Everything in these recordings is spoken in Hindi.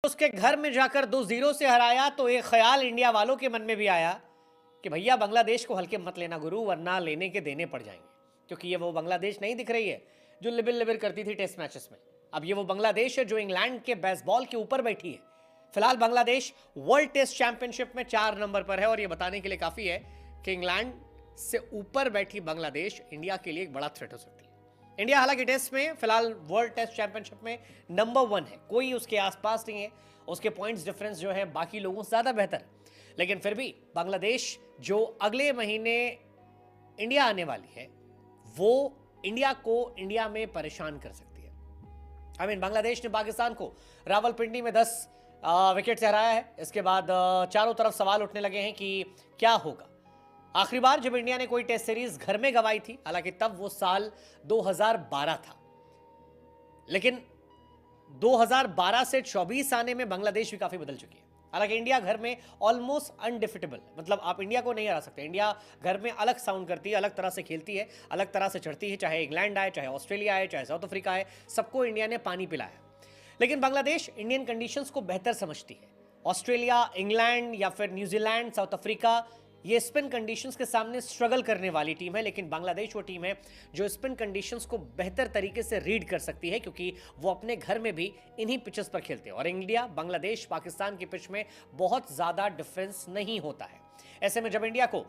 उसके घर में जाकर 2-0 से हराया तो एक ख्याल इंडिया वालों के मन में भी आया कि भैया बांग्लादेश को हल्के मत लेना गुरु, वरना लेने के देने पड़ जाएंगे। क्योंकि ये वो बांग्लादेश नहीं दिख रही है जो लिबिर लिबिर करती थी टेस्ट मैचेस में। अब ये वो बांग्लादेश है जो इंग्लैंड के बेसबॉल के ऊपर बैठी है। फिलहाल बांग्लादेश वर्ल्ड टेस्ट चैंपियनशिप में 4 नंबर पर है और ये बताने के लिए काफी है कि इंग्लैंड से ऊपर बैठी बांग्लादेश इंडिया के लिए एक बड़ा थ्रेट हो सकती है। इंडिया हालांकि टेस्ट में फिलहाल वर्ल्ड टेस्ट चैंपियनशिप में नंबर 1 है, कोई उसके आसपास नहीं है। उसके पॉइंट्स डिफरेंस जो है बाकी लोगों से ज्यादा बेहतर है, लेकिन फिर भी बांग्लादेश जो अगले महीने इंडिया आने वाली है वो इंडिया को इंडिया में परेशान कर सकती है। बांग्लादेश ने पाकिस्तान को रावलपिंडी में 10 विकेट से हराया है। इसके बाद चारों तरफ सवाल उठने लगे हैं कि क्या होगा। आखिरी बार जब इंडिया ने कोई टेस्ट सीरीज घर में गंवाई थी, हालांकि तब वो साल 2012 था, लेकिन 2012 से 24 आने में बांग्लादेश भी काफी बदल चुकी है। हालांकि इंडिया घर में ऑलमोस्ट अनडिफिटेबल, मतलब आप इंडिया को नहीं हरा सकते। इंडिया घर में अलग साउंड करती है, अलग तरह से खेलती है, अलग तरह से चढ़ती है। चाहे इंग्लैंड आए, चाहे ऑस्ट्रेलिया आए, चाहे साउथ अफ्रीका आए, सबको इंडिया ने पानी पिलाया। लेकिन बांग्लादेश इंडियन कंडीशंस को बेहतर समझती है। ऑस्ट्रेलिया, इंग्लैंड या फिर न्यूजीलैंड, साउथ अफ्रीका, ये स्पिन कंडीशंस के सामने स्ट्रगल करने वाली टीम है। लेकिन बांग्लादेश वो टीम है जो स्पिन कंडीशंस को बेहतर तरीके से रीड कर सकती है, क्योंकि वो अपने घर में भी इन्हीं पिचेस पर खेलते हैं। और इंडिया, बांग्लादेश, पाकिस्तान की पिच में बहुत ज्यादा डिफरेंस नहीं होता है। ऐसे में जब इंडिया को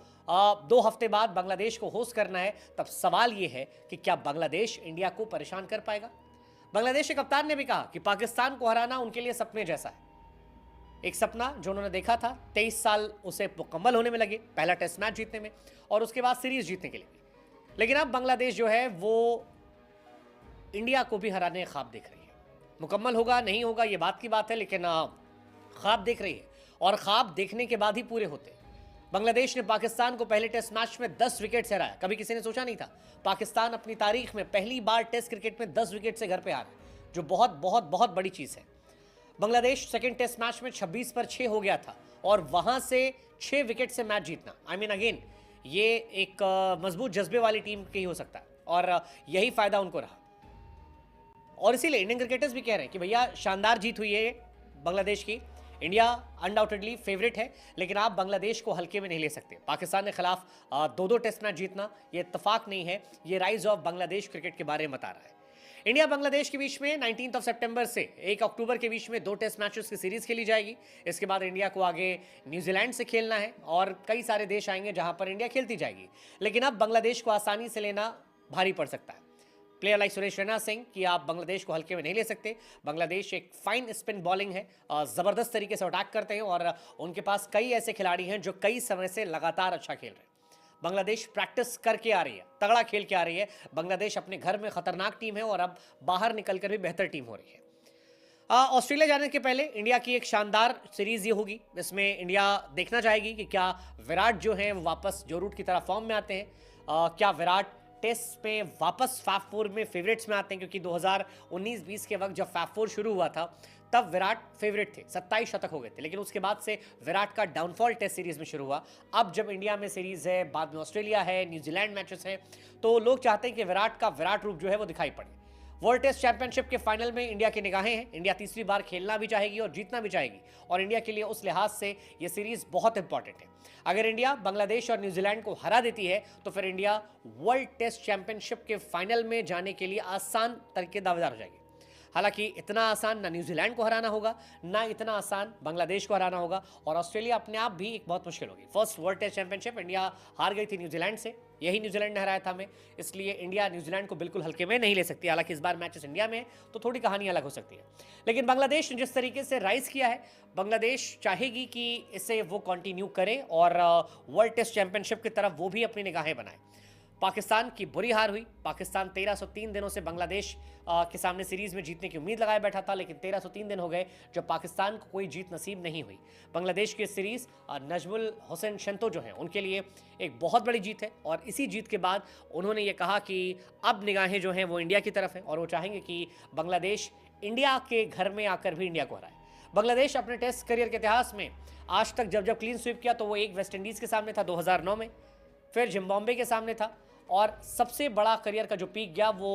2 हफ्ते बाद बांग्लादेश को होस्ट करना है, तब सवाल यह है कि क्या बांग्लादेश इंडिया को परेशान कर पाएगा। बांग्लादेश के कप्तान ने भी कहा कि पाकिस्तान को हराना उनके लिए सपने जैसा है। एक सपना जो उन्होंने देखा था, 23 साल उसे मुकम्मल होने में लगे, पहला टेस्ट मैच जीतने में और उसके बाद सीरीज जीतने के लिए। लेकिन अब बांग्लादेश जो है वो इंडिया को भी हराने का ख्वाब देख रही है। मुकम्मल होगा नहीं होगा ये बात की बात है, लेकिन ख्वाब देख रही है और ख्वाब देखने के बाद ही पूरे होते हैं। बांग्लादेश ने पाकिस्तान को पहले टेस्ट मैच में 10 विकेट से हराया। कभी किसी ने सोचा नहीं था पाकिस्तान अपनी तारीख में पहली बार टेस्ट क्रिकेट में 10 विकेट से घर पे आ रहा है, जो बहुत बहुत बहुत बड़ी चीज है। बांग्लादेश सेकंड टेस्ट मैच में 26 पर 6 हो गया था और वहां से 6 विकेट से मैच जीतना, अगेन ये एक मजबूत जज्बे वाली टीम की हो सकता है और यही फायदा उनको रहा। और इसीलिए इंडियन क्रिकेटर्स भी कह रहे हैं कि भैया शानदार जीत हुई है बांग्लादेश की, इंडिया अनडाउटेडली फेवरेट है, लेकिन आप बांग्लादेश को हल्के में नहीं ले सकते। पाकिस्तान के खिलाफ 2-2 टेस्ट मैच जीतना ये इत्तेफाक नहीं है, ये राइज ऑफ बांग्लादेश क्रिकेट के बारे में बता रहा है। इंडिया बांग्लादेश के बीच में 19 सितंबर से 1 अक्टूबर के बीच में 2 टेस्ट मैचेस की सीरीज खेली जाएगी। इसके बाद इंडिया को आगे न्यूजीलैंड से खेलना है और कई सारे देश आएंगे जहां पर इंडिया खेलती जाएगी। लेकिन अब बांग्लादेश को आसानी से लेना भारी पड़ सकता है। प्लेयर लाइक सुरेश रैना सिंह कि आप बांग्लादेश को हल्के में नहीं ले सकते। बांग्लादेश एक फाइन स्पिन बॉलिंग है, जबरदस्त तरीके से अटैक करते हैं और उनके पास कई ऐसे खिलाड़ी हैं जो कई समय से लगातार अच्छा खेल रहे हैं। बांग्लादेश प्रैक्टिस करके आ रही है, तगड़ा खेल के आ रही है। बांग्लादेश अपने घर में खतरनाक टीम है और अब बाहर निकलकर भी बेहतर टीम हो रही है। ऑस्ट्रेलिया जाने के पहले इंडिया की एक शानदार सीरीज ये होगी। इसमें इंडिया देखना चाहेगी कि क्या विराट जो है वो वापस जो रूट की तरह फॉर्म में आते हैं, क्या विराट टेस्ट में वापस फैफ 4 में फेवरेट्स में आते हैं, क्योंकि 2019-20 के वक्त जब फैफ 4 शुरू हुआ था तब विराट फेवरेट थे, 27 शतक हो गए थे। लेकिन उसके बाद से विराट का डाउनफॉल टेस्ट सीरीज में शुरू हुआ। अब जब इंडिया में सीरीज है, बाद में ऑस्ट्रेलिया है, न्यूजीलैंड मैचेस हैं, तो लोग चाहते हैं कि विराट का विराट रूप जो है वो दिखाई पड़े। वर्ल्ड टेस्ट चैंपियनशिप के फाइनल में इंडिया की निगाहें हैं। इंडिया तीसरी बार खेलना भी चाहेगी और जीतना भी चाहेगी और इंडिया के लिए उस लिहाज से ये सीरीज बहुत इंपॉर्टेंट है। अगर इंडिया बांग्लादेश और न्यूजीलैंड को हरा देती है तो फिर इंडिया वर्ल्ड टेस्ट चैंपियनशिप के फाइनल में जाने के लिए आसान तरीके दावेदार हो जाएगी। हालांकि इतना आसान ना न्यूजीलैंड को हराना होगा, ना इतना आसान बांग्लादेश को हराना होगा और ऑस्ट्रेलिया अपने आप भी एक बहुत मुश्किल होगी। First world test championship India हार गई थी न्यूजीलैंड से, यही न्यूजीलैंड ने हराया था हमें, इसलिए इंडिया न्यूजीलैंड को बिल्कुल हल्के में नहीं ले सकती। हालांकि इस बार मैचेस इंडिया में तो थोड़ी कहानी अलग हो सकती है। लेकिन बांग्लादेश ने जिस तरीके से राइज किया है, बांग्लादेश चाहेगी कि इसे वो कंटिन्यू करे और वर्ल्ड टेस्ट चैंपियनशिप की तरफ वो भी अपनी निगाहें बनाए। पाकिस्तान की बुरी हार हुई। पाकिस्तान 1303 दिनों से बांग्लादेश के सामने सीरीज में जीतने की उम्मीद लगाए बैठा था, लेकिन 1303 दिन हो गए जब पाकिस्तान को कोई जीत नसीब नहीं हुई। बांग्लादेश की सीरीज नजमुल हुसैन शंतो जो हैं उनके लिए एक बहुत बड़ी जीत है और इसी जीत के बाद उन्होंने ये कहा कि अब निगाहें जो हैं वो इंडिया की तरफ हैं और वो चाहेंगे कि बांग्लादेश इंडिया के घर में आकर भी इंडिया को हराए। बांग्लादेश अपने टेस्ट करियर के इतिहास में आज तक जब जब क्लीन स्वीप किया तो वो एक वेस्ट इंडीज के सामने था 2009 में, फिर जिम्बाब्वे के सामने था और सबसे बड़ा करियर का जो पीक गया वो